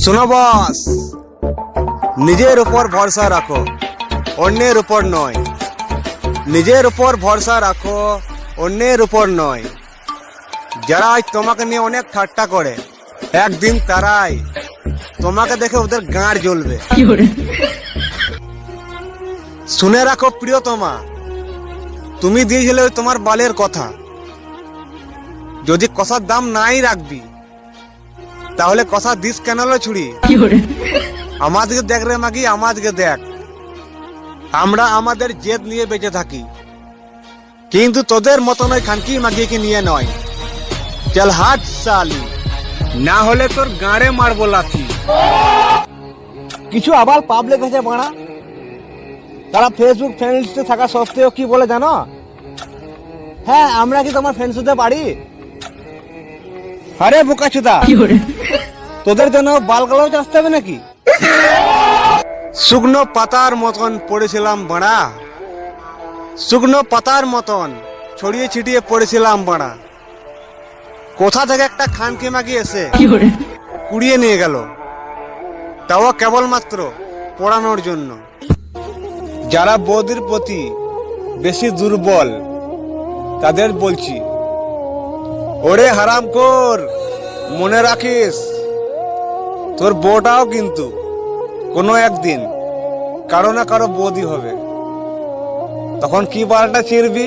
শোনো বস, নিজের উপর ভরসা রাখো, অন্যের উপর নয়। নিজের উপর ভরসা রাখো, অন্যের উপর নয়। যারা আজ তোমাকে নিয়ে অনেক ঠাট্টা করে, একদিন তারাই তোমাকে দেখে ওদের গাঁড় জ্বলবে। শুনে রাখো প্রিয়তমা, তুমি দিয়েছিলে ওই তোমার বালের কথা। যদি কষার দাম নাই রাখবি, তাহলে কষা দিস কেন লো ছুরি? আমাদেরকে দেখ রে মাগি, আমাদেরকে দেখ। আমরা আমাদের জেদ নিয়ে বেঁচে থাকি, কিন্তু তোদের মতন ওই খানকি মাগিকে নিয়ে নয়। চল হাট সালি, না হলে তোর গাঁড়ে মারবো লাথি। কিছু আবার পাবলিক আছে বাড়া, তারা ফেসবুক ফ্রেন্ড লিস্টে থাকা সত্ত্বেও কি বলে জানো? হ্যাঁ, আমরা কি তোমার ফ্রেন্ডস হতে পারি? আরে বোকাচোদা, তোদের জন্য বালগালাও আসতে হবে নাকি? শুকনো পাতার মতন পড়েছিলাম বাড়া, শুকনো পাতার মতন ছড়িয়ে ছিটিয়ে পড়েছিলাম বাড়া। কোথা থেকে একটা খানকি মাগি এসে কুড়িয়ে নিয়ে গেল, তাও কেবলমাত্র পড়ানোর জন্য। যারা বৌদির প্রতি বেশি দুর্বল, তাদের বলছি, ওরে হারামখোর, মনে রাখিস তোর বউটাও কিন্তু কোনো একদিন কারো না কারো বৌদি হবে। তখন কি বালটা চিরবি?